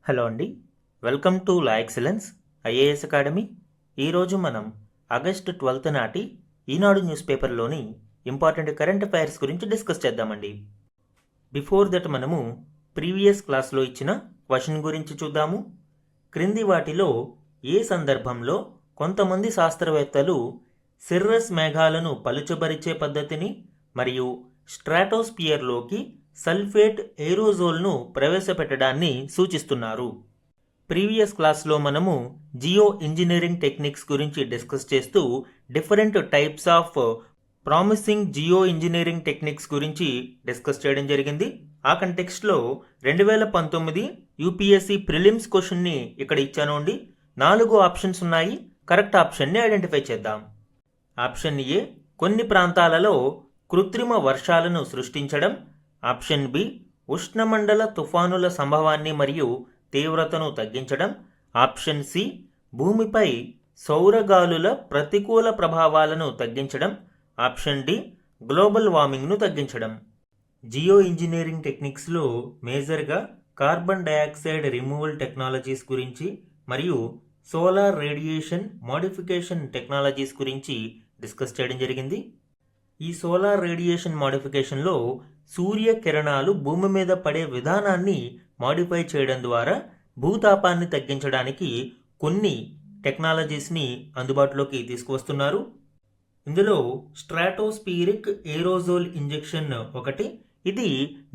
Hello అండి, welcome to law excellence IAS academy. ఈరోజు మనం ఆగస్టు 12 నాటి ఈనాడు న్యూస్ పేపర్లోని ఇంపార్టెంట్ కరెంట్ అఫైర్స్ గురించి డిస్కస్ చేద్దామండి. బిఫోర్ దట్ మనము ప్రీవియస్ క్లాస్లో ఇచ్చిన క్వశ్చన్ గురించి చూద్దాము. క్రింది వాటిలో ఏ సందర్భంలో కొంతమంది శాస్త్రవేత్తలు సిర్రస్ మేఘాలను పలుచబరిచే పద్ధతిని మరియు స్ట్రాటోస్పియర్లోకి సల్ఫేట్ ఏరోజోల్ను ప్రవేశపెట్టడాన్ని సూచిస్తున్నారు? ప్రీవియస్ క్లాస్లో మనము జియో ఇంజనీరింగ్ టెక్నిక్స్ గురించి డిస్కస్ చేస్తూ different types of promising geo engineering techniques గురించి డిస్కస్ చేయడం జరిగింది. ఆ కంటెక్స్ట్లో 2019 యూపీఎస్సీ ప్రిలిమ్స్ క్వశ్చన్ని ఇక్కడ ఇచ్చాను అండి. 4 ఆప్షన్స్ ఉన్నాయి. కరెక్ట్ ఆప్షన్ని ఐడెంటిఫై చేద్దాం. ఆప్షన్ ఏ, కొన్ని ప్రాంతాలలో కృత్రిమ వర్షాలను సృష్టించడం. ఆప్షన్ బి, ఉష్ణమండల తుఫానుల సంభవాన్ని మరియు తీవ్రతను తగ్గించడం. ఆప్షన్ సి, భూమిపై సౌరగాలుల ప్రతికూల ప్రభావాలను తగ్గించడం. ఆప్షన్ డి, గ్లోబల్ వార్మింగ్ను తగ్గించడం. జియో ఇంజనీరింగ్ టెక్నిక్స్లో మేజర్గా కార్బన్ డయాక్సైడ్ రిమూవల్ టెక్నాలజీస్ గురించి మరియు సోలార్ రేడియేషన్ మోడిఫికేషన్ టెక్నాలజీస్ గురించి డిస్కస్ చేయడం జరిగింది. ఈ సోలార్ రేడియేషన్ మోడిఫికేషన్లో సూర్యకిరణాలు భూమి మీద పడే విధానాన్ని మాడిఫై చేయడం ద్వారా భూతాపాన్ని తగ్గించడానికి కొన్ని టెక్నాలజీస్ని అందుబాటులోకి తీసుకువస్తున్నారు. ఇందులో స్ట్రాటోస్పియరిక్ ఏరోజోల్ ఇంజెక్షన్ ఒకటి. ఇది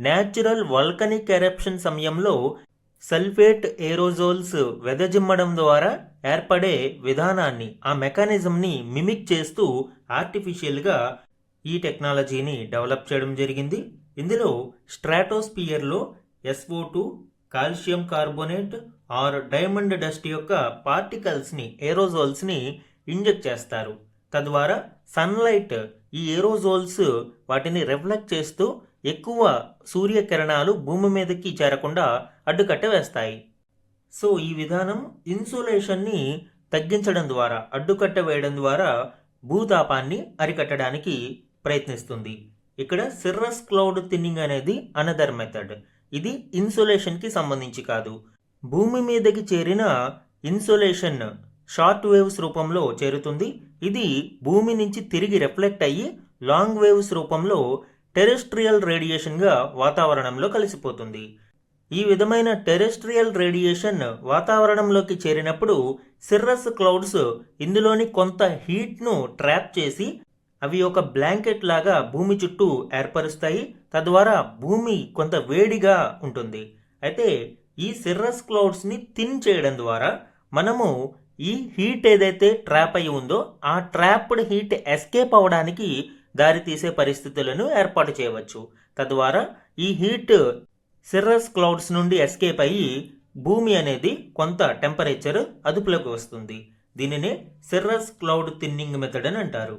న్యాచురల్ వల్కనిక్ ఎరప్షన్ సమయంలో సల్ఫేట్ ఏరోజోల్స్ వెదజిమ్మడం ద్వారా ఏర్పడే విధానాన్ని, ఆ మెకానిజంని మిమిక్ చేస్తూ ఆర్టిఫిషియల్గా ఈ టెక్నాలజీని డెవలప్ చేయడం జరిగింది. ఇందులో స్ట్రాటోస్పియర్లో SO2, calcium carbonate or diamond dust యొక్క పార్టికల్స్ని, ఏరోజోల్స్ని ఇంజెక్ట్ చేస్తారు. తద్వారా సన్లైట్, ఈ ఏరోజోల్స్ వాటిని రిఫ్లెక్ట్ చేస్తూ ఎక్కువ సూర్యకిరణాలు భూమి మీదకి చేరకుండా అడ్డుకట్ట వేస్తాయి. సో ఈ విధానం ఇన్సులేషన్ని తగ్గించడం ద్వారా, అడ్డుకట్ట వేయడం ద్వారా భూతాపాన్ని అరికట్టడానికి ప్రయత్నిస్తుంది. ఇక్కడ సిర్రస్ క్లౌడ్ థిన్నింగ్ అనేది అనదర్ మెథడ్. ఇది ఇన్సులేషన్కి సంబంధించి కాదు. భూమి మీదకి చేరిన ఇన్సులేషన్ షార్ట్ వేవ్స్ రూపంలో చేరుతుంది. ఇది భూమి నుంచి తిరిగి రిఫ్లెక్ట్ అయ్యి లాంగ్ వేవ్స్ రూపంలో టెరెస్ట్రియల్ రేడియేషన్గా వాతావరణంలో కలిసిపోతుంది. ఈ విధమైన టెరెస్ట్రియల్ రేడియేషన్ వాతావరణంలోకి చేరినప్పుడు సిర్రస్ క్లౌడ్స్ ఇందులోని కొంత హీట్ను ట్రాప్ చేసి అవి ఒక బ్లాంకెట్ లాగా భూమి చుట్టూ ఏర్పరుస్తాయి. తద్వారా భూమి కొంత వేడిగా ఉంటుంది. అయితే ఈ సిర్రస్ క్లౌడ్స్ని థిన్ చేయడం ద్వారా మనము ఈ హీట్ ఏదైతే ట్రాప్ అయి ఉందో ఆ ట్రాప్డ్ హీట్ ఎస్కేప్ అవ్వడానికి దారితీసే పరిస్థితులను ఏర్పాటు చేయవచ్చు. తద్వారా ఈ హీట్ సిర్రస్ క్లౌడ్స్ నుండి ఎస్కేప్ అయ్యి భూమి అనేది కొంత టెంపరేచర్ అదుపులోకి వస్తుంది. దీనినే సిర్రస్ క్లౌడ్ థిన్నింగ్ మెథడ్ అని అంటారు.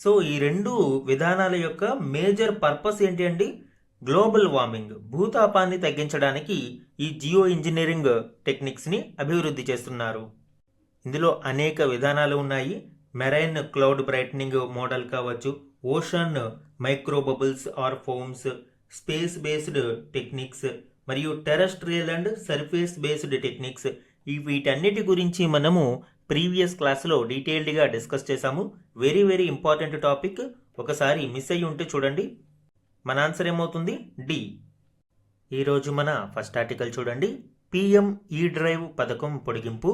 సో ఈ రెండు విధానాల యొక్క మేజర్ పర్పస్ ఏంటి అండి? గ్లోబల్ వార్మింగ్, భూతాపాన్ని తగ్గించడానికి ఈ జియో ఇంజనీరింగ్ టెక్నిక్స్ని అభివృద్ధి చేస్తున్నారు. ఇందులో అనేక విధానాలు ఉన్నాయి. మెరైన్ క్లౌడ్ బ్రైట్నింగ్ మోడల్ కావచ్చు, ocean micro bubbles or foams, space based techniques మరియు terrestrial and surface based techniques. వీటన్నిటి గురించి మనము ప్రీవియస్ క్లాస్లో డీటెయిల్డ్గా డిస్కస్ చేశాము. Very very important topic. ఒకసారి మిస్ అయ్యి ఉంటే చూడండి. మన ఆన్సర్ ఏమవుతుంది? డి. ఈరోజు మన ఫస్ట్ ఆర్టికల్ చూడండి. PM E-డ్రైవ్ పథకం పొడిగింపు,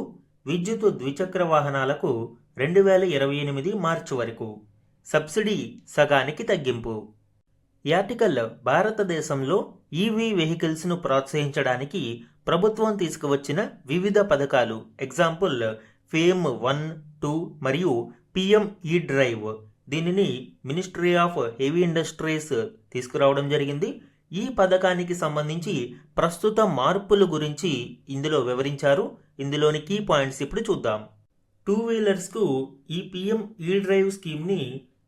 విద్యుత్ ద్విచక్ర వాహనాలకు 2028 మార్చి వరకు సబ్సిడీ సగానికి తగ్గింపు. ఈ ఆర్టికల్ భారతదేశంలో ఈవీ వెహికల్స్ను ప్రోత్సహించడానికి ప్రభుత్వం తీసుకువచ్చిన వివిధ పథకాలు. ఎగ్జాంపుల్ ఫేమ్ 1, 2 మరియు PM E-డ్రైవ్. దీనిని మినిస్ట్రీ ఆఫ్ హెవీ ఇండస్ట్రీస్ తీసుకురావడం జరిగింది. ఈ పథకానికి సంబంధించి ప్రస్తుత మార్పుల గురించి ఇందులో వివరించారు. ఇందులోని కీ పాయింట్స్ ఇప్పుడు చూద్దాం. 2 వీలర్స్కు ఈ PM E-డ్రైవ్ స్కీమ్ని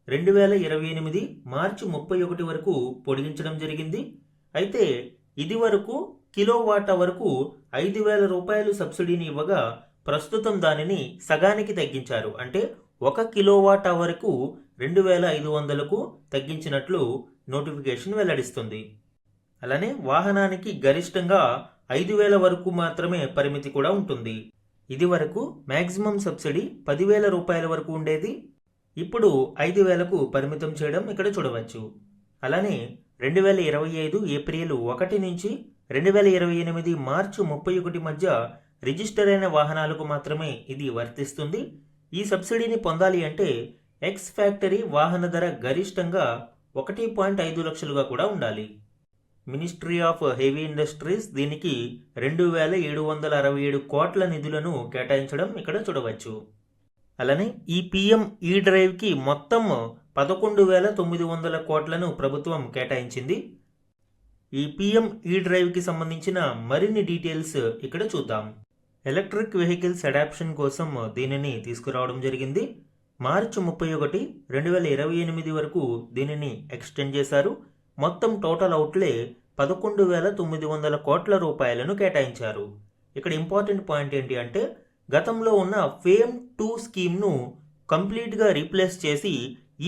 2028 మార్చి 31 వరకు పొడిగించడం జరిగింది. అయితే ఇది వరకు కిలోవాట్ అవర్కు 5,000 రూపాయలు సబ్సిడీని ఇవ్వగా ప్రస్తుతం దానిని సగానికి తగ్గించారు. అంటే 1 కిలోవాట్ అవర్కు 2,500కు తగ్గించినట్లు నోటిఫికేషన్ వెల్లడిస్తుంది. అలానే వాహనానికి గరిష్టంగా 5,000 వరకు మాత్రమే పరిమితి కూడా ఉంటుంది. ఇది వరకు మ్యాక్సిమం సబ్సిడీ 10,000 రూపాయల వరకు ఉండేది. ఇప్పుడు 5,000కు పరిమితం చేయడం ఇక్కడ చూడవచ్చు. అలానే 2025 ఏప్రిల్ 1 నుంచి 2028 మార్చి 31 మధ్య రిజిస్టర్ అయిన వాహనాలకు మాత్రమే ఇది వర్తిస్తుంది. ఈ సబ్సిడీని పొందాలి అంటే ఎక్స్ ఫ్యాక్టరీ వాహన ధర గరిష్టంగా 1.5 లక్షలుగా కూడా ఉండాలి. మినిస్ట్రీ ఆఫ్ హెవీ ఇండస్ట్రీస్ దీనికి 2,767 కోట్ల నిధులను కేటాయించడం ఇక్కడ చూడవచ్చు. అలానే ఈ పిఎం ఈ డ్రైవ్కి మొత్తం 11,900 కోట్లను ప్రభుత్వం కేటాయించింది. ఈ పిఎం ఈ డ్రైవ్కి సంబంధించిన మరిన్ని డీటెయిల్స్ ఇక్కడ చూద్దాం. ఎలక్ట్రిక్ వెహికల్స్ అడాప్షన్ కోసం దీనిని తీసుకురావడం జరిగింది. మార్చి 31, 2028 వరకు దీనిని ఎక్స్టెండ్ చేశారు. మొత్తం టోటల్ అవుట్లే 11,900 కోట్ల రూపాయలను కేటాయించారు. ఇక్కడ ఇంపార్టెంట్ పాయింట్ ఏంటి అంటే గతంలో ఉన్న ఫేమ్ 2 స్కీమ్ను కంప్లీట్గా రీప్లేస్ చేసి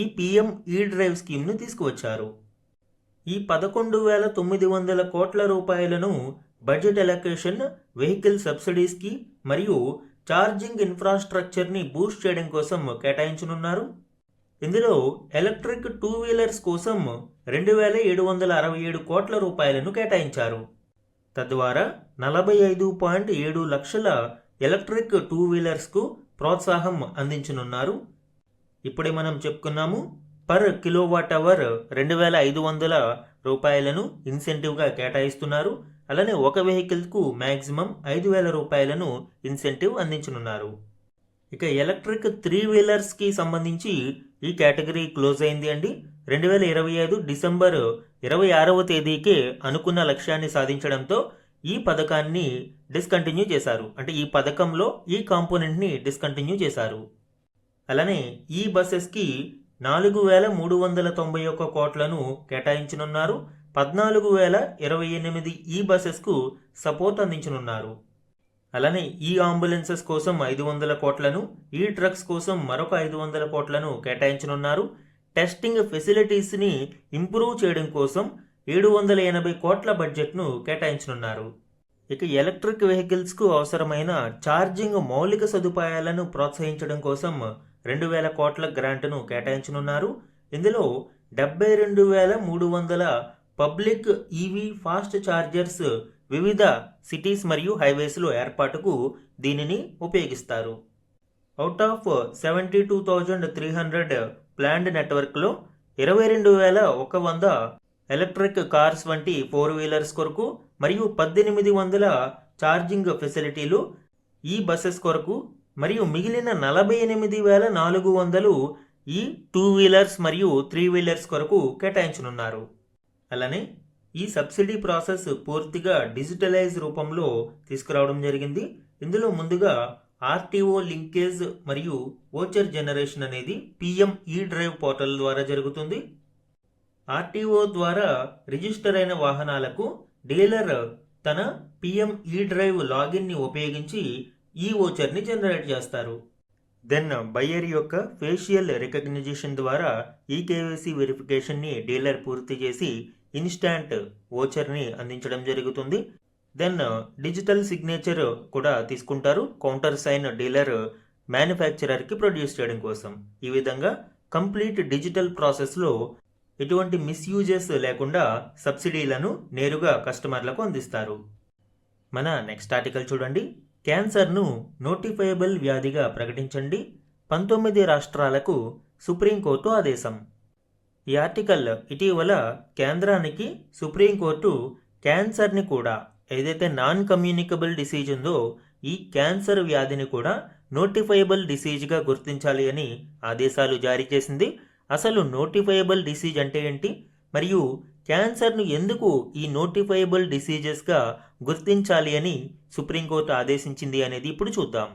ఈ పిఎం ఈ డ్రైవ్ స్కీమ్ను తీసుకువచ్చారు. ఈ 11,900 కోట్ల రూపాయలను బడ్జెట్ అలొకేషన్, వెహికల్ సబ్సిడీస్కి మరియు ఛార్జింగ్ ఇన్ఫ్రాస్ట్రక్చర్ని బూస్ట్ చేయడం కోసం కేటాయించనున్నారు. ఇందులో ఎలక్ట్రిక్ 2 వీలర్స్ కోసం 2,767 కోట్ల రూపాయలను కేటాయించారు. తద్వారా 45.7 లక్షల ఎలక్ట్రిక్ 2 వీలర్స్కు ప్రోత్సాహం అందించనున్నారు. ఇప్పుడే మనం చెప్పుకున్నాము, పర్ కిలోవాట్ అవర్ 2,500 రూపాయలను ఇన్సెంటివ్గా కేటాయిస్తున్నారు. అలానే ఒక వెహికల్కు మ్యాక్సిమం 5,000 రూపాయలను ఇన్సెంటివ్ అందించనున్నారు. ఇక ఎలక్ట్రిక్ 3 వీలర్స్కి సంబంధించి ఈ కేటగిరీ క్లోజ్ అయింది అండి. 2025 డిసెంబర్ 26వ తేదీకే అనుకున్న లక్ష్యాన్ని సాధించడంతో ఈ పథకాన్ని డిస్కంటిన్యూ చేశారు. అంటే ఈ పథకంలో ఈ కాంపోనెంట్ని డిస్కంటిన్యూ చేశారు. అలానే ఈ బస్సెస్కి 4,391 కోట్లను కేటాయించనున్నారు. 14,028 ఈ బస్సెస్కు సపోర్ట్ అందించనున్నారు. అలానే ఈ అంబులెన్సెస్ కోసం 500 కోట్లను, ఈ ట్రక్స్ కోసం మరొక 500 కోట్లను కేటాయించనున్నారు. టెస్టింగ్ ఫెసిలిటీస్ని ఇంప్రూవ్ చేయడం కోసం 780 కోట్ల బడ్జెట్ను కేటాయించనున్నారు. ఇక ఎలక్ట్రిక్ వెహికల్స్కు అవసరమైన ఛార్జింగ్ మౌలిక సదుపాయాలను ప్రోత్సహించడం కోసం 2,000 కోట్ల గ్రాంట్ను కేటాయించనున్నారు. ఇందులో 72,300 పబ్లిక్ ఈవీ ఫాస్ట్ ఛార్జర్స్ వివిధ సిటీస్ మరియు హైవేస్లో ఏర్పాటుకు దీనిని ఉపయోగిస్తారు. అవుట్ ఆఫ్ 72,300 ప్లాన్డ్ నెట్వర్క్లో 22,100 ఎలక్ట్రిక్ కార్స్ వంటి 4 వీలర్స్ కొరకు మరియు 1,800 ఛార్జింగ్ ఫెసిలిటీలు ఈ బస్సెస్ కొరకు మరియు మిగిలిన 48,400 ఈ 2 వీలర్స్ మరియు 3 వీలర్స్ కొరకు కేటాయించనున్నారు. అలానే ఈ సబ్సిడీ ప్రాసెస్ పూర్తిగా డిజిటలైజ్ రూపంలో తీసుకురావడం జరిగింది. ఇందులో ముందుగా ఆర్టీఓ లింకేజ్ మరియు ఓచర్ జనరేషన్ అనేది పిఎం ఈ డ్రైవ్ పోర్టల్ ద్వారా జరుగుతుంది. ఆర్టీఓ ద్వారా రిజిస్టర్ అయిన వాహనాలకు డీలర్ తన పిఎం ఈ డ్రైవ్ లాగిన్ని ఉపయోగించి ఈ ఓచర్ని జనరేట్ చేస్తారు. దెన్ బయ్యర్ యొక్క ఫేషియల్ రికగ్నిషన్ ద్వారా ఈ కేవైసీ వెరిఫికేషన్ని డీలర్ పూర్తి చేసి ఇన్స్టాంట్ ఓచర్ని అందించడం జరుగుతుంది. దెన్ డిజిటల్ సిగ్నేచర్ కూడా తీసుకుంటారు, కౌంటర్ సైన్ డీలర్ మ్యానుఫ్యాక్చరర్కి ప్రొడ్యూస్ చేయడం కోసం. ఈ విధంగా కంప్లీట్ డిజిటల్ ప్రాసెస్లో ఎటువంటి మిస్యూజెస్ లేకుండా సబ్సిడీలను నేరుగా కస్టమర్లకు అందిస్తారు. మన నెక్స్ట్ ఆర్టికల్ చూడండి. క్యాన్సర్ను నోటిఫైయబుల్ వ్యాధిగా ప్రకటించండి, 19 రాష్ట్రాలకు సుప్రీంకోర్టు ఆదేశం. ఈ ఆర్టికల్ ఇటీవల కేంద్రానికి సుప్రీంకోర్టు క్యాన్సర్ని కూడా, ఏదైతే నాన్ కమ్యూనికబుల్ డిసీజ్ ఉందో ఈ క్యాన్సర్ వ్యాధిని కూడా నోటిఫైయబుల్ డిసీజ్గా గుర్తించాలి అని ఆదేశాలు జారీ చేసింది. అసలు నోటిఫైయబుల్ డిసీజ్ అంటే ఏంటి, మరియు క్యాన్సర్ను ఎందుకు ఈ నోటిఫైయబుల్ డిసీజెస్గా గుర్తించాలి అని సుప్రీంకోర్టు ఆదేశించింది అనేది ఇప్పుడు చూద్దాం.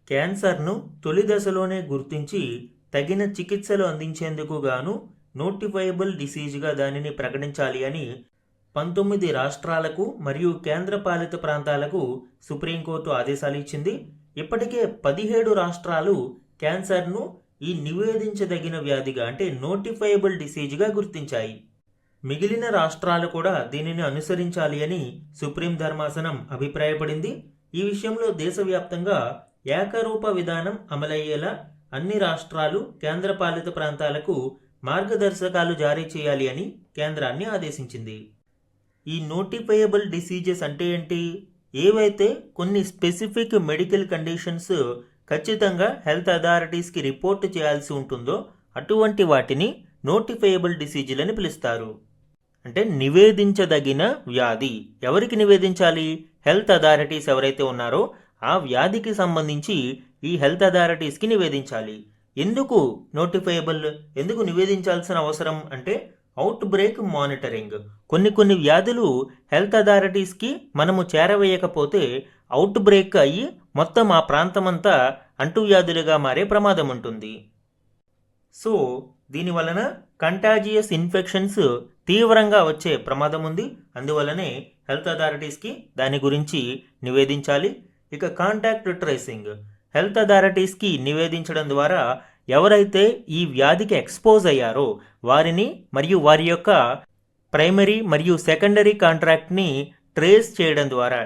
క్యాన్సర్ను తొలి దశలోనే గుర్తించి తగిన చికిత్సలు అందించేందుకు గాను నోటిఫైయబుల్ డిసీజ్గా దానిని ప్రకటించాలి అని 19 రాష్ట్రాలకు మరియు కేంద్రపాలిత ప్రాంతాలకు సుప్రీంకోర్టు ఆదేశాలు ఇచ్చింది. ఇప్పటికే 17 రాష్ట్రాలు క్యాన్సర్ను ఈ నివేదించదగిన వ్యాధిగా అంటే నోటిఫైయబుల్ డిసీజ్గా గుర్తించాయి. మిగిలిన రాష్ట్రాలు కూడా దీనిని అనుసరించాలి అని సుప్రీం ధర్మాసనం అభిప్రాయపడింది. ఈ విషయంలో దేశవ్యాప్తంగా ఏకరూప విధానం అమలయ్యేలా అన్ని రాష్ట్రాలు, కేంద్రపాలిత ప్రాంతాలకు మార్గదర్శకాలు జారీ చేయాలి అని కేంద్రాన్ని ఆదేశించింది. ఈ నోటిఫైయబుల్ డిసీజెస్ అంటే ఏంటి? ఏవైతే కొన్ని స్పెసిఫిక్ మెడికల్ కండిషన్స్ ఖచ్చితంగా హెల్త్ అథారిటీస్కి రిపోర్ట్ చేయాల్సి ఉంటుందో అటువంటి వాటిని నోటిఫైయబుల్ డిసీజులని పిలుస్తారు. అంటే నివేదించదగిన వ్యాధి. ఎవరికి నివేదించాలి? హెల్త్ అథారిటీస్ ఎవరైతే ఉన్నారో ఆ వ్యాధికి సంబంధించి ఈ హెల్త్ అథారిటీస్కి నివేదించాలి. ఎందుకు నోటిఫైయబుల్, ఎందుకు నివేదించాల్సిన అవసరం అంటే అవుట్ బ్రేక్ మానిటరింగ్. కొన్ని వ్యాధులు హెల్త్ అథారిటీస్కి మనము చేరవేయకపోతే అవుట్ బ్రేక్ అయ్యి మొత్తం ఆ ప్రాంతమంతా అంటువ్యాధులుగా మారే ప్రమాదం ఉంటుంది. సో దీనివలన కంటాజియస్ ఇన్ఫెక్షన్స్ తీవ్రంగా వచ్చే ప్రమాదం ఉంది. అందువల్లనే హెల్త్ అథారిటీస్కి దాని గురించి నివేదించాలి. ఇక కాంటాక్ట్ ట్రేసింగ్. హెల్త్ అథారిటీస్కి నివేదించడం ద్వారా ఎవరైతే ఈ వ్యాధికి ఎక్స్పోజ్ అయ్యారో వారిని మరియు వారి యొక్క ప్రైమరీ మరియు సెకండరీ కాంట్రాక్ట్ని ట్రేస్ చేయడం ద్వారా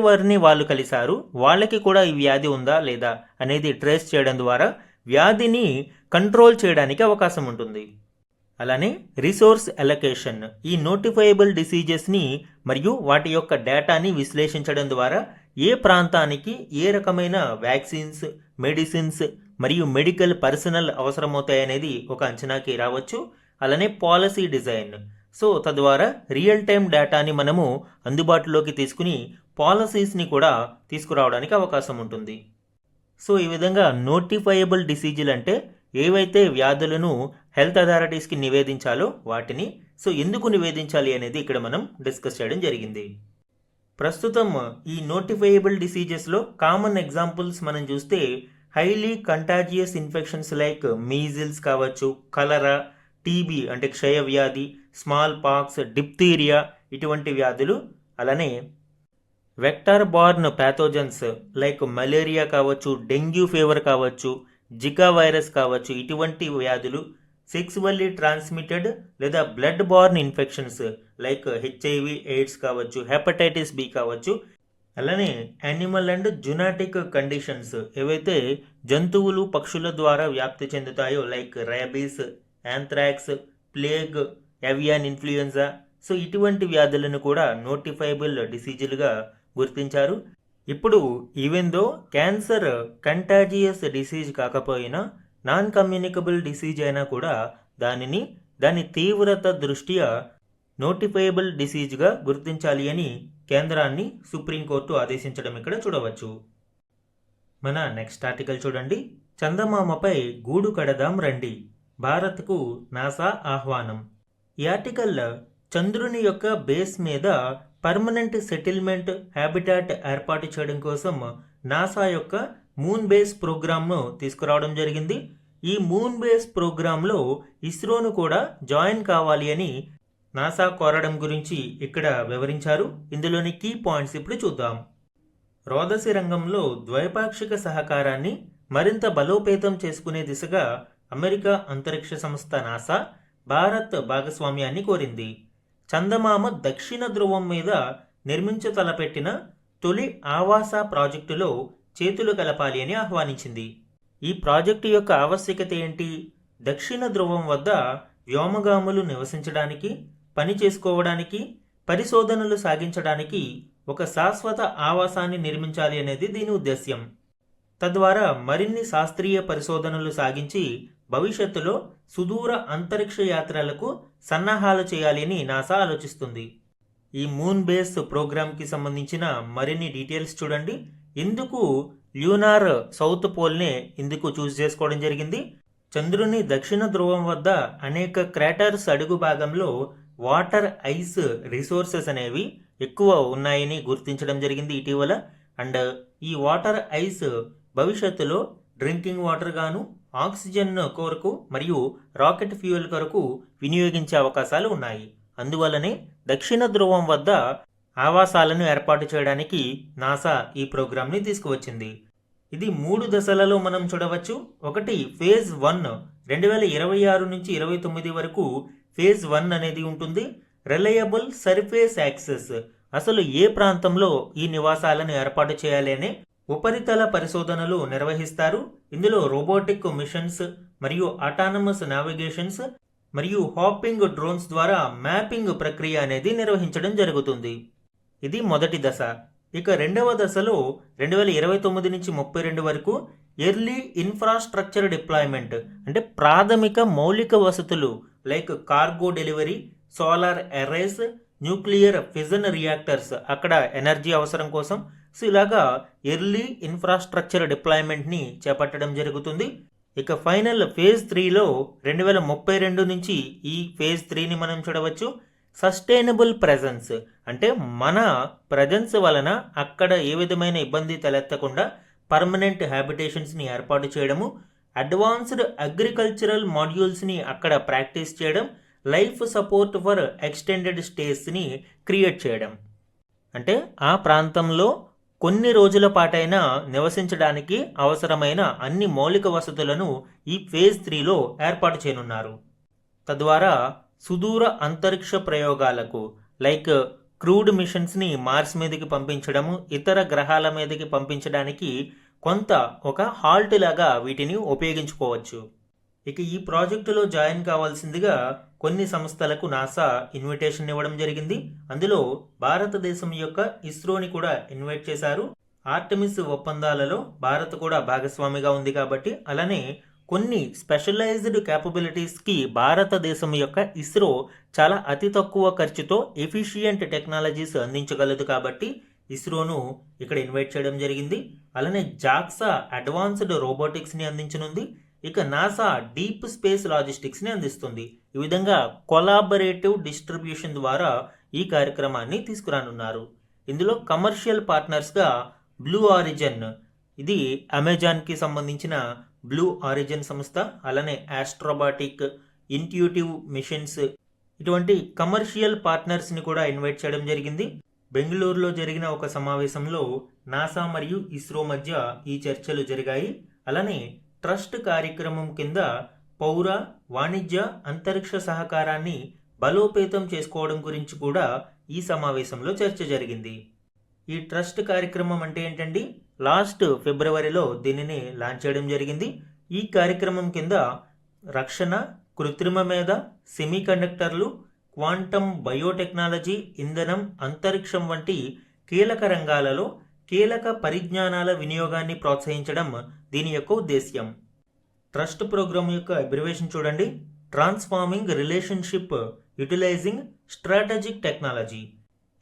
వారిని వాళ్ళు కలిశారు, వాళ్ళకి కూడా ఈ వ్యాధి ఉందా లేదా అనేది ట్రేస్ చేయడం ద్వారా వ్యాధిని కంట్రోల్ చేయడానికి అవకాశం ఉంటుంది. అలానే రిసోర్స్ అలొకేషన్. ఈ నోటిఫైయబుల్ డిసీజెస్ని మరియు వాటి యొక్క డేటాని విశ్లేషించడం ద్వారా ఏ ప్రాంతానికి ఏ రకమైన వ్యాక్సిన్స్, మెడిసిన్స్ మరియు మెడికల్ పర్సనల్ అవసరమవుతాయనేది ఒక అంచనాకి రావచ్చు. అలానే పాలసీ డిజైన్. సో తద్వారా రియల్ టైం డేటాని మనము అందుబాటులోకి తీసుకుని పాలసీస్ని కూడా తీసుకురావడానికి అవకాశం ఉంటుంది. సో ఈ విధంగా నోటిఫైయబుల్ డిసీజులు అంటే ఏవైతే వ్యాధులను హెల్త్ అథారిటీస్కి నివేదించాలో వాటిని. సో ఎందుకు నివేదించాలి అనేది ఇక్కడ మనం డిస్కస్ చేయడం జరిగింది. ప్రస్తుతం ఈ నోటిఫైయబుల్ డిసీజెస్లో కామన్ ఎగ్జాంపుల్స్ మనం చూస్తే highly contagious infections like measles కావచ్చు, కలరా, టీబీ అంటే క్షయ వ్యాధి, స్మాల్ పాక్స్, డిప్తీరియా ఇటువంటి వ్యాధులు. అలానే vector born pathogens like malaria కావచ్చు, డెంగ్యూ ఫీవర్ కావచ్చు, జికా వైరస్ కావచ్చు ఇటువంటి వ్యాధులు. సెక్సువల్లీ ట్రాన్స్మిటెడ్ లేదా blood born infections like HIV AIDS కావచ్చు, హెపటైటిస్ బి కావచ్చు. అలానే యానిమల్ అండ్ జునాటిక్ కండిషన్స్ ఏవైతే జంతువులు, పక్షుల ద్వారా వ్యాప్తి చెందుతాయో like rabies, anthrax, plague, avian influenza. So ఇటువంటి వ్యాధులను కూడా నోటిఫైబుల్ డిసీజులుగా గుర్తించారు. ఇప్పుడు even though cancer contagious disease కాకపోయినా నాన్ కమ్యూనికబుల్ డిసీజ్ అయినా కూడా దాని తీవ్రత దృష్ట్యా నోటిఫైయబుల్ డిసీజ్గా గుర్తించాలి అని కేంద్రాన్ని సుప్రీంకోర్టు ఆదేశించడం ఇక్కడ చూడవచ్చు. మన నెక్స్ట్ ఆర్టికల్ చూడండి. చందమామపై గూడు కడదాం రండి, భారత్కు నాసా ఆహ్వానం. ఈ ఆర్టికల్ చంద్రుని యొక్క బేస్ మీద పర్మనెంట్ సెటిల్మెంట్ హ్యాబిటాట్ ఏర్పాటు చేయడం కోసం నాసా యొక్క మూన్ బేస్ ప్రోగ్రామ్ను తీసుకురావడం జరిగింది. ఈ మూన్ బేస్ ప్రోగ్రాంలో ఇస్రోను కూడా జాయిన్ కావాలి అని నాసా కోరడం గురించి ఇక్కడ వివరించారు. ఇందులోని కీ పాయింట్స్ ఇప్పుడు చూద్దాం. రోదసి రంగంలో ద్వైపాక్షిక సహకారాన్ని మరింత బలోపేతం చేసుకునే దిశగా అమెరికా అంతరిక్ష సంస్థ నాసా భారత్ భాగస్వామ్యాన్ని కోరింది. చందమామ దక్షిణ ధ్రువం మీద నిర్మించతలపెట్టిన తొలి ఆవాస ప్రాజెక్టులో చేతులు కలపాలి అని ఆహ్వానించింది. ఈ ప్రాజెక్టు యొక్క ఆవశ్యకత ఏంటి? దక్షిణ ధ్రువం వద్ద వ్యోమగాములు నివసించడానికి, పని చేసుకోవడానికి, పరిశోధనలు సాగించడానికి ఒక శాశ్వత ఆవాసాన్ని నిర్మించాలి అనేది దీని ఉద్దేశ్యం. తద్వారా మరిన్ని శాస్త్రీయ పరిశోధనలు సాగించి భవిష్యత్తులో సుదూర అంతరిక్ష యాత్రలకు సన్నాహాలు చేయాలి అని నాసా ఆలోచిస్తుంది. ఈ మూన్ బేస్ ప్రోగ్రామ్కి సంబంధించిన మరిన్ని డీటెయిల్స్ చూడండి. ఎందుకు ల్యూనార్ సౌత్ పోల్నే ఎందుకు చూస్ చేసుకోవడం జరిగింది? చంద్రుని దక్షిణ ధ్రువం వద్ద అనేక క్రాటర్స్ అడుగు భాగంలో వాటర్ ఐస్ రిసోర్సెస్ అనేవి ఎక్కువ ఉన్నాయని గుర్తించడం జరిగింది ఇటీవల. అండ్ ఈ వాటర్ ఐస్ భవిష్యత్తులో డ్రింకింగ్ వాటర్ గాను, ఆక్సిజన్ కొరకు మరియు రాకెట్ ఫ్యూయల్ కొరకు వినియోగించే అవకాశాలు ఉన్నాయి. అందువల్లనే దక్షిణ ధ్రువం వద్ద ఆవాసాలను ఏర్పాటు చేయడానికి నాసా ఈ ప్రోగ్రాంని తీసుకువచ్చింది. ఇది 3 దశలలో మనం చూడవచ్చు. ఒకటి ఫేజ్ 1 2026 నుంచి 29 వరకు ఫేజ్ 1 అనేది ఉంటుంది. రిలయబుల్ సర్ఫేస్ యాక్సెస్, అసలు ఏ ప్రాంతంలో ఈ నివాసాలను ఏర్పాటు చేయాలి అనే ఉపరితల పరిశోధనలు నిర్వహిస్తారు. ఇందులో రోబోటిక్ మిషన్స్ మరియు అటానమస్ నావిగేషన్స్ మరియు హాపింగ్ డ్రోన్స్ ద్వారా మ్యాపింగ్ ప్రక్రియ అనేది నిర్వహించడం జరుగుతుంది. ఇది మొదటి దశ. ఇక రెండవ దశలో 2029 నుంచి 32 వరకు ఎర్లీ ఇన్ఫ్రాస్ట్రక్చర్ డిప్లాయ్మెంట్, అంటే ప్రాథమిక మౌలిక వసతులు like cargo delivery, solar arrays, nuclear fission reactors, అక్కడ ఎనర్జీ అవసరం కోసం. సో ఇలాగా ఎర్లీ ఇన్ఫ్రాస్ట్రక్చర్ డిప్లాయ్మెంట్ని చేపట్టడం జరుగుతుంది. ఇక ఫైనల్ ఫేజ్ 3లో 2032 నుంచి ఈ ఫేజ్ 3ని మనం చూడవచ్చు. సస్టైనబుల్ ప్రెజెన్స్, అంటే మన ప్రెజెన్స్ వలన అక్కడ ఏ విధమైన ఇబ్బంది తలెత్తకుండా పర్మనెంట్ హ్యాబిటేషన్స్ని ఏర్పాటు చేయడము, అడ్వాన్స్డ్ అగ్రికల్చరల్ మాడ్యూల్స్ని అక్కడ ప్రాక్టీస్ చేయడం, లైఫ్ సపోర్ట్ ఫర్ ఎక్స్టెండెడ్ స్టేస్ని క్రియేట్ చేయడం. అంటే ఆ ప్రాంతంలో కొన్ని రోజుల పాటైనా నివసించడానికి అవసరమైన అన్ని మౌలిక వసతులను ఈ ఫేజ్ 3లో ఏర్పాటు చేయనున్నారు. తద్వారా సుదూర అంతరిక్ష ప్రయోగాలకు లైక్ క్రూడ్ మిషన్స్ని మార్స్ మీదకి పంపించడము, ఇతర గ్రహాల మీదకి పంపించడానికి కొంత ఒక హాల్ట్ లాగా వీటిని ఉపయోగించుకోవచ్చు. ఇక ఈ ప్రాజెక్టులో జాయిన్ కావాల్సిందిగా కొన్ని సంస్థలకు నాసా ఇన్విటేషన్ ఇవ్వడం జరిగింది. అందులో భారతదేశం యొక్క ఇస్రోని కూడా ఇన్వైట్ చేశారు. ఆర్టెమిస్ ఒప్పందాలలో భారత్ కూడా భాగస్వామిగా ఉంది కాబట్టి, అలానే కొన్ని స్పెషలైజ్డ్ క్యాపబిలిటీస్కి భారతదేశం యొక్క ఇస్రో చాలా అతి తక్కువ ఖర్చుతో ఎఫిషియంట్ టెక్నాలజీస్ అందించగలదు కాబట్టి ఇస్రోను ఇక్కడ ఇన్వైట్ చేయడం జరిగింది. అలానే జాక్సా అడ్వాన్స్డ్ రోబోటిక్స్ని అందించనుంది. ఇక నాసా డీప్ స్పేస్ లాజిస్టిక్స్ని అందిస్తుంది. ఈ విధంగా కొలాబరేటివ్ డిస్ట్రిబ్యూషన్ ద్వారా ఈ కార్యక్రమాన్ని తీసుకురానున్నారు. ఇందులో కమర్షియల్ పార్ట్నర్స్గా బ్లూ ఆరిజిన్, ఇది అమెజాన్కి సంబంధించిన బ్లూ ఆరిజిన్ సంస్థ, అలానే ఆస్ట్రోబాటిక్, ఇంట్యూటివ్ మిషన్స్, ఇటువంటి కమర్షియల్ పార్ట్నర్స్ని కూడా ఇన్వైట్ చేయడం జరిగింది. బెంగళూరులో జరిగిన ఒక సమావేశంలో నాసా మరియు ఇస్రో మధ్య ఈ చర్చలు జరిగాయి. అలానే ట్రస్ట్ కార్యక్రమం కింద పౌర, వాణిజ్య, అంతరిక్ష సహకారాన్ని బలోపేతం చేసుకోవడం గురించి కూడా ఈ సమావేశంలో చర్చ జరిగింది. ఈ ట్రస్ట్ కార్యక్రమం అంటే ఏంటండి, లాస్ట్ ఫిబ్రవరిలో దీనిని లాంచ్ చేయడం జరిగింది. ఈ కార్యక్రమం కింద రక్షణ, కృత్రిమ మేధ, సెమీకండక్టర్లు, క్వాంటమ్ బయోటెక్నాలజీ, ఇంధనం, అంతరిక్షం వంటి కీలక రంగాలలో కీలక పరిజ్ఞానాల వినియోగాన్ని ప్రోత్సహించడం దీని యొక్క ఉద్దేశ్యం. ట్రస్ట్ ప్రోగ్రామ్ యొక్క అబ్రివేషన్ చూడండి, transforming relationship utilizing strategic technology.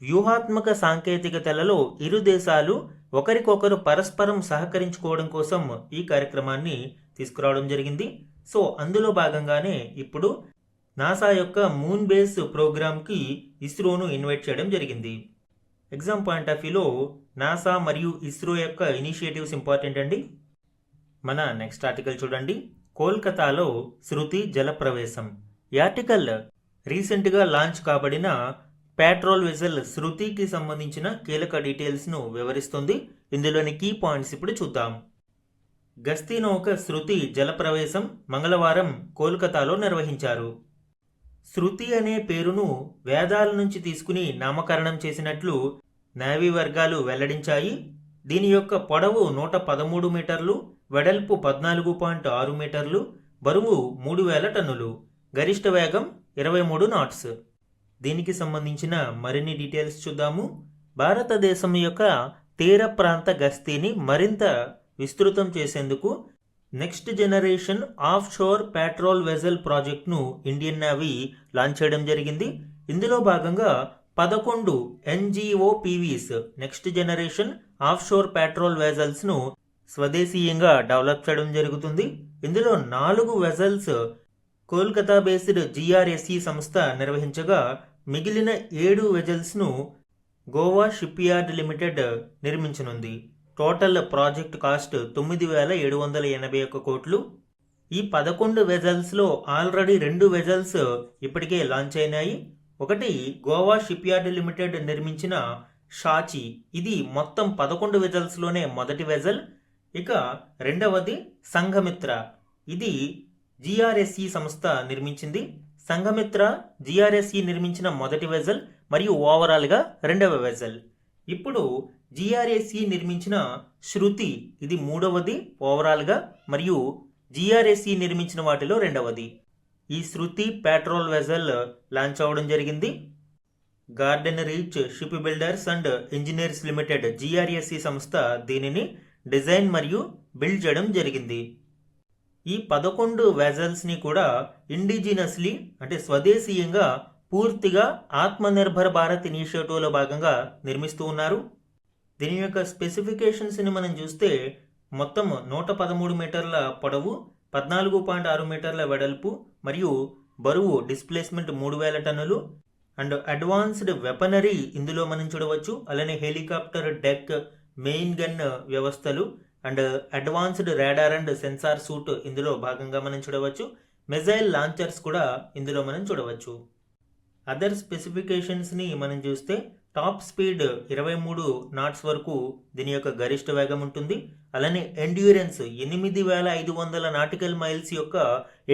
వ్యూహాత్మక సాంకేతికతలలో ఇరు దేశాలు ఒకరికొకరు పరస్పరం సహకరించుకోవడం కోసం ఈ కార్యక్రమాన్ని తీసుకురావడం జరిగింది. సో అందులో భాగంగానే ఇప్పుడు నాసా యొక్క మూన్ బేస్ ప్రోగ్రామ్కి ఇస్రోను ఇన్వైట్ చేయడం జరిగింది. ఎగ్జామ్ పాయింట్ ఆఫ్ వ్యూలో నాసా మరియు ఇస్రో యొక్క ఇనిషియేటివ్స్ ఇంపార్టెంట్ అండి. మన నెక్స్ట్ ఆర్టికల్ చూడండి, కోల్కతాలో శృతి జలప్రవేశం. ఈ ఆర్టికల్ రీసెంట్గా లాంచ్ కాబడిన పెట్రోల్ వెజల్ శృతికి సంబంధించిన కీలక డీటెయిల్స్ను వివరిస్తుంది. ఇందులోని కీ పాయింట్స్ ఇప్పుడు చూద్దాం. గస్తీ నౌక శృతి జలప్రవేశం మంగళవారం కోల్కతాలో నిర్వహించారు. శృతి అనే పేరును వేదాల నుంచి తీసుకుని నామకరణం చేసినట్లు నేవీ వర్గాలు వెల్లడించాయి. దీని యొక్క పొడవు 113 మీటర్లు, వెడల్పు 14.6 మీటర్లు, బరువు 3000 టన్నులు, గరిష్ట వేగం 23 నాట్స్. దీనికి సంబంధించిన మరిన్ని డీటెయిల్స్ చూద్దాము. భారతదేశం యొక్క తీర ప్రాంత గస్తీని మరింత విస్తృతం చేసేందుకు next generation offshore patrol vessel ప్రాజెక్ట్ను ఇండియన్ నేవీ లాంచ్ చేయడం జరిగింది. ఇందులో భాగంగా 11 NGOPVs next generation offshore patrol వెజల్స్ను స్వదేశీయంగా డెవలప్ చేయడం జరుగుతుంది. ఇందులో 4 వెజల్స్ కోల్కతా బేస్డ్ GRSE సంస్థ నిర్వహించగా మిగిలిన 7 వెజల్స్ను గోవా షిప్ యార్డ్ లిమిటెడ్ నిర్మించనుంది. టోటల్ ప్రాజెక్ట్ కాస్ట్ 9,781 కోట్లు. ఈ 11 వెజల్స్లో ఆల్రెడీ 2 వెజల్స్ ఇప్పటికే లాంచ్ అయినాయి. ఒకటి గోవా షిప్ యార్డ్ లిమిటెడ్ నిర్మించిన షాచి, ఇది మొత్తం 11 వెజల్స్లోనే మొదటి వెజల్. ఇక రెండవది సంఘమిత్ర, ఇది GRSE సంస్థ నిర్మించింది. సంఘమిత్ర జిఆర్ఎస్ఈ నిర్మించిన మొదటి వెజల్ మరియు ఓవరాల్గా రెండవ వెజల్. ఇప్పుడు జిఆర్ఎస్ఈ నిర్మించిన శృతి ఇది మూడవది ఓవరాల్గా మరియు జిఆర్ఎస్ఈ నిర్మించిన వాటిలో రెండవది. ఈ శృతి పెట్రోల్ వెజల్ లాంచ్ అవ్వడం జరిగింది. Garden reach ship builders and engineers limited జిఆర్ఎస్ఈ సంస్థ దీనిని డిజైన్ మరియు బిల్డ్ చేయడం జరిగింది. ఈ 11 వెజల్స్ని కూడా ఇండిజినస్లీ అంటే స్వదేశీయంగా పూర్తిగా ఆత్మనిర్భర్ భారత్ ఇనిషియేటివ్లో భాగంగా నిర్మిస్తూ ఉన్నారు. దీని యొక్క స్పెసిఫికేషన్స్ని మనం చూస్తే మొత్తం 113 మీటర్ల పొడవు, 14.6 మీటర్ల వెడల్పు మరియు బరువు డిస్ప్లేస్మెంట్ 3000 టన్నులు అండ్ అడ్వాన్స్డ్ వెపనరీ ఇందులో మనం చూడవచ్చు. అలానే హెలికాప్టర్ డెక్, మెయిన్ గన్ వ్యవస్థలు and advanced radar and sensor suite ఇందులో భాగంగా మనం చూడవచ్చు. మిజైల్ లాంచర్స్ కూడా ఇందులో మనం చూడవచ్చు. అదర్ స్పెసిఫికేషన్స్ని మనం చూస్తే టాప్ స్పీడ్ 23 నాట్స్ వరకు దీని యొక్క గరిష్ట వేగం ఉంటుంది. అలానే ఎండ్యూరెన్స్ 8500 నాటికల్ మైల్స్ యొక్క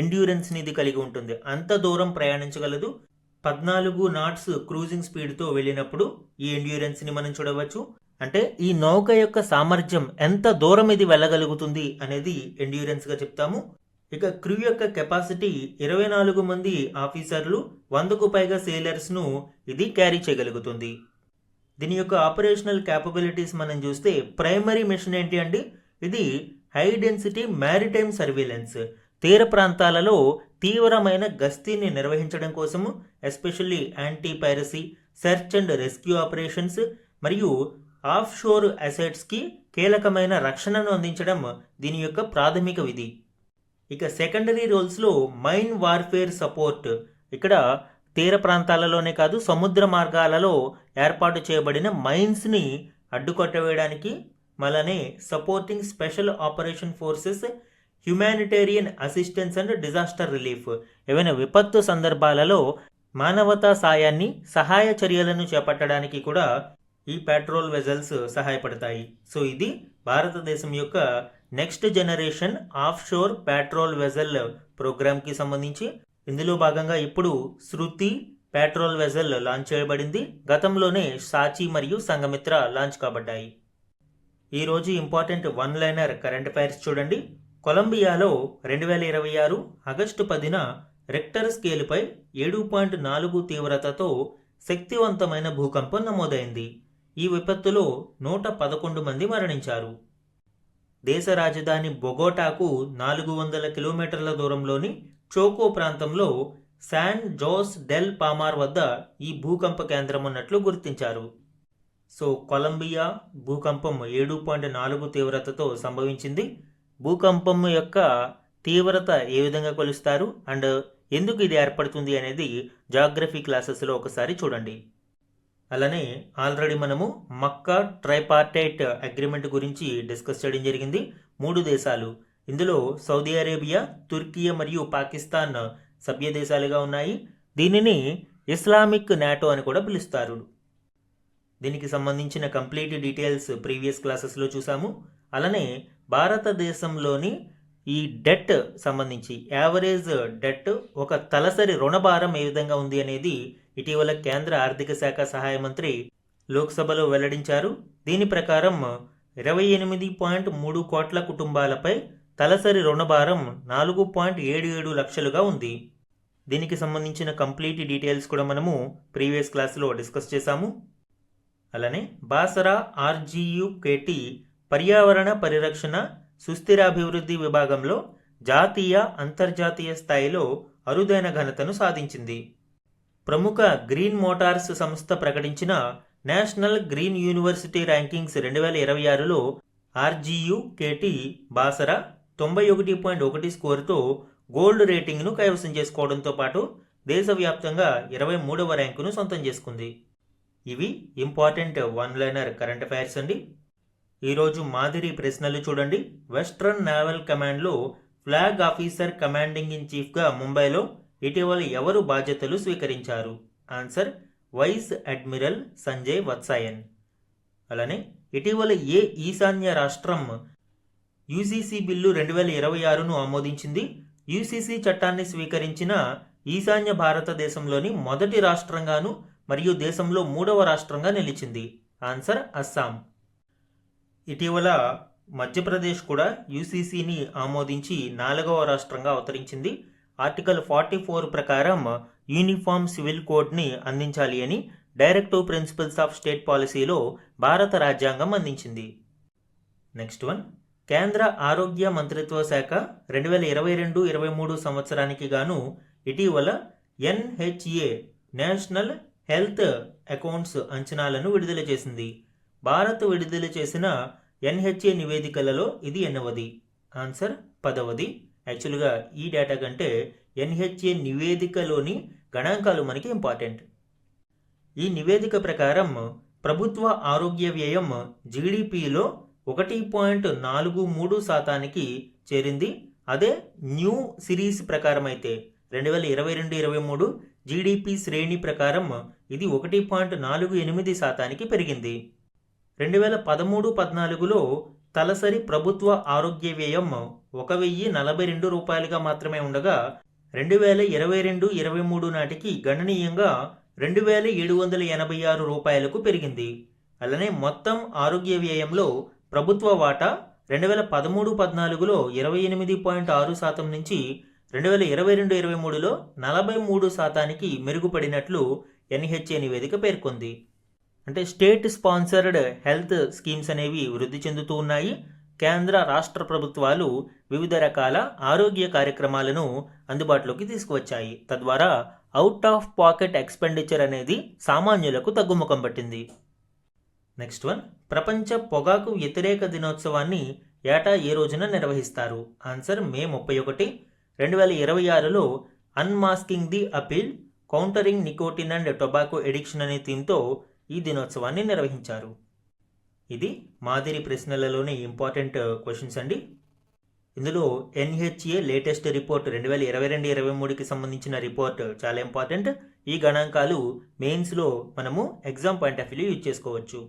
ఎండ్యూరెన్స్ని ఇది కలిగి ఉంటుంది. అంత దూరం ప్రయాణించగలదు. 14 నాట్స్ క్రూజింగ్ స్పీడ్తో వెళ్ళినప్పుడు ఈ ఎండ్యూరెన్స్ని మనం చూడవచ్చు. అంటే ఈ నౌక యొక్క సామర్థ్యం ఎంత దూరం ఇది వెళ్ళగలుగుతుంది అనేది ఎండ్యూరెన్స్గా చెప్తాము. ఇక క్రూ యొక్క కెపాసిటీ 24 మంది ఆఫీసర్లు, 100కు పైగా సేలర్స్ను ఇది క్యారీ చేయగలుగుతుంది. దీని యొక్క ఆపరేషనల్ క్యాపబిలిటీస్ మనం చూస్తే ప్రైమరీ మిషన్ ఏంటి అండి, ఇది హై డెన్సిటీ మ్యారిటైమ్ సర్వేలెన్స్, తీర ప్రాంతాలలో తీవ్రమైన గస్తీని నిర్వహించడం కోసము, especially anti piracy, search and rescue operations మరియు ఆఫ్ షోర్ అసెట్స్కి కీలకమైన రక్షణను అందించడం దీని యొక్క ప్రాథమిక విధి. ఇక సెకండరీ రోల్స్లో మైన్ వార్ఫేర్ సపోర్ట్, ఇక్కడ తీర ప్రాంతాలలోనే కాదు సముద్ర మార్గాలలో ఏర్పాటు చేయబడిన మైన్స్ని అడ్డుకొట్టవేయడానికి, మళ్ళనే supporting special operation forces, humanitarian assistance and disaster relief, ఏవైనా విపత్తు సందర్భాలలో మానవతా సాయాన్ని, సహాయ చర్యలను చేపట్టడానికి కూడా ఈ పెట్రోల్ వెజల్స్ సహాయపడతాయి. సో ఇది భారతదేశం యొక్క next generation offshore patrol vessel ప్రోగ్రామ్కి సంబంధించి. ఇందులో భాగంగా ఇప్పుడు శృతి పెట్రోల్ వెజల్ లాంచ్ చేయబడింది. గతంలోనే సాచి మరియు సంఘమిత్ర లాంచ్ కాబడ్డాయి. ఈరోజు important one liner current affairs చూడండి. కొలంబియాలో 2026 ఆగస్టు 10న రెక్టర్ స్కేలుపై 7.4 తీవ్రతతో శక్తివంతమైన భూకంపం నమోదైంది. ఈ విపత్తులో 111 మంది మరణించారు. దేశ రాజధాని బొగోటాకు 400 కిలోమీటర్ల దూరంలోని చోకో ప్రాంతంలో శాన్ జోస్ డెల్ పామార్ వద్ద ఈ భూకంప కేంద్రం ఉన్నట్లు గుర్తించారు. సో కొలంబియా భూకంపం 7.4 తీవ్రతతో సంభవించింది. భూకంపం యొక్క తీవ్రత ఏ విధంగా కొలుస్తారు అండ్ ఎందుకు ఇది ఏర్పడుతుంది అనేది జాగ్రఫీ క్లాసెస్లో ఒకసారి చూడండి. అలానే ఆల్రెడీ మనము మక్కా ట్రైపార్టైట్ అగ్రిమెంట్ గురించి డిస్కస్ చేయడం జరిగింది. 3 దేశాలు, ఇందులో సౌదీ అరేబియా, తుర్కియా మరియు పాకిస్తాన్ సభ్య దేశాలుగా ఉన్నాయి. దీనిని ఇస్లామిక్ నాటో అని కూడా పిలుస్తారు. దీనికి సంబంధించిన కంప్లీట్ డీటెయిల్స్ ప్రీవియస్ క్లాసెస్లో చూసాము. అలానే భారతదేశంలోని ఈ డెట్ సంబంధించి యావరేజ్ డెట్, ఒక తలసరి రుణభారం ఏ విధంగా ఉంది అనేది ఇటీవల కేంద్ర ఆర్థిక శాఖ సహాయ మంత్రి లోక్సభలో వెల్లడించారు. దీని ప్రకారం 28.3 కోట్ల కుటుంబాలపై తలసరి రుణభారం 4.77 లక్షలుగా ఉంది. దీనికి సంబంధించిన కంప్లీట్ డీటెయిల్స్ కూడా మనము ప్రీవియస్ క్లాస్లో డిస్కస్ చేశాము. అలానే బాసరా RGUKT పర్యావరణ పరిరక్షణ సుస్థిరాభివృద్ధి విభాగంలో జాతీయ, అంతర్జాతీయ స్థాయిలో అరుదైన ఘనతను సాధించింది. ప్రముఖ గ్రీన్ మోటార్స్ సంస్థ ప్రకటించిన నేషనల్ గ్రీన్ యూనివర్సిటీ ర్యాంకింగ్స్ 2026లో RGUKT బాసరా 91.1 స్కోరుతో గోల్డ్ రేటింగ్ను కైవసం చేసుకోవడంతో పాటు దేశవ్యాప్తంగా 23వ ర్యాంకును సొంతం చేసుకుంది. ఇవి important one liner current affairs అండి. ఈరోజు మాదిరి ప్రశ్నలు చూడండి. వెస్ట్రన్ నేవల్ కమాండ్లో ఫ్లాగ్ ఆఫీసర్ కమాండింగ్ ఇన్ చీఫ్గా ముంబైలో ఇటీవల ఎవరు బాధ్యతలు స్వీకరించారు? Answer vice admiral Sanjay Vatsayan. అలానే ఇటీవల ఏ ఈశాన్య రాష్ట్రం UCC బిల్లు 2026ను ఆమోదించింది? UCC చట్టాన్ని స్వీకరించిన ఈశాన్య భారతదేశంలోని మొదటి రాష్ట్రంగాను మరియు దేశంలో 3వ రాష్ట్రంగా నిలిచింది. ఆన్సర్ అస్సాం. ఇటీవల మధ్యప్రదేశ్ కూడా యూసీసీని ఆమోదించి 4వ రాష్ట్రంగా అవతరించింది. ఆర్టికల్ 44 ప్రకారం యూనిఫామ్ సివిల్ కోడ్ని అందించాలి అని డైరెక్టివ్ ప్రిన్సిపల్స్ ఆఫ్ స్టేట్ పాలసీలో భారత రాజ్యాంగం అందించింది. నెక్స్ట్ వన్, కేంద్ర ఆరోగ్య మంత్రిత్వ శాఖ 2022-23 సంవత్సరానికి గాను ఇటీవల NHA నేషనల్ హెల్త్ అకౌంట్స్ అంచనాలను విడుదల చేసింది. భారత్ విడుదల చేసిన NHA నివేదికలలో ఇది ఎన్నవది? ఆన్సర్ 10వది. యాక్చువల్గా ఈ డేటా కంటే NHA నివేదికలోని గణాంకాలు మనకి ఇంపార్టెంట్. ఈ నివేదిక ప్రకారం ప్రభుత్వ ఆరోగ్య వ్యయం జీడిపిలో 1.43% చేరింది. అదే న్యూ సిరీస్ ప్రకారం అయితే 2022-23 జీడిపి శ్రేణి ప్రకారం ఇది 1.48% పెరిగింది. 2013-14లో తలసరి ప్రభుత్వ ఆరోగ్య వ్యయం 1,042 రూపాయలుగా మాత్రమే ఉండగా 2022-23 నాటికి గణనీయంగా 2,786 రూపాయలకు పెరిగింది. అలానే మొత్తం ఆరోగ్య వ్యయంలో ప్రభుత్వ వాటా 2013-14లో 28.6% నుంచి 2022-23లో 43%కి మెరుగుపడినట్లు NHA నివేదిక పేర్కొంది. అంటే స్టేట్ స్పాన్సర్డ్ హెల్త్ స్కీమ్స్ అనేవి వృద్ధి చెందుతూ ఉన్నాయి. కేంద్ర రాష్ట్ర ప్రభుత్వాలు వివిధ రకాల ఆరోగ్య కార్యక్రమాలను అందుబాటులోకి తీసుకువచ్చాయి. తద్వారా అవుట్ ఆఫ్ పాకెట్ ఎక్స్పెండిచర్ అనేది సామాన్యులకు తగ్గుముఖం పట్టింది. నెక్స్ట్ వన్, ప్రపంచ పొగాకు వ్యతిరేక దినోత్సవాన్ని ఏటా ఏ రోజున నిర్వహిస్తారు? Answer May 31. 2026లో unmasking the appeal countering nicotine and tobacco addiction అనే థీమ్తో ఈ దినోత్సవాన్ని నిర్వహించారు. ఇది మాదిరి ప్రశ్నలలోని ఇంపార్టెంట్ క్వశ్చన్స్ అండి. ఇందులో NHA లేటెస్ట్ రిపోర్ట్ 2022-23కి సంబంధించిన రిపోర్ట్ చాలా ఇంపార్టెంట్. ఈ గణాంకాలు మెయిన్స్లో మనము exam point of view use చేసుకోవచ్చు.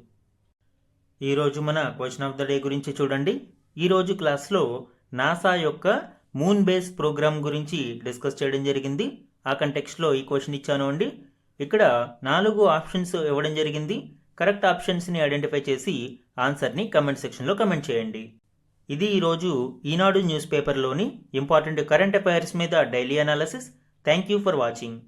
ఈరోజు మన క్వశ్చన్ ఆఫ్ ద డే గురించి చూడండి. ఈరోజు క్లాస్లో నాసా యొక్క మూన్ బేస్ ప్రోగ్రామ్ గురించి డిస్కస్ చేయడం జరిగింది. ఆ కంటెక్స్ట్లో ఈ క్వశ్చన్ ఇచ్చాను అండి. ఇక్కడ 4 ఆప్షన్స్ ఇవ్వడం జరిగింది. కరెక్ట్ ఆప్షన్స్ని ఐడెంటిఫై చేసి ఆన్సర్ని కమెంట్ సెక్షన్లో కమెంట్ చేయండి. ఇది ఈరోజు ఈనాడు న్యూస్ పేపర్లోని ఇంపార్టెంట్ కరెంట్ అఫైర్స్ మీద daily analysis. Thank you for watching.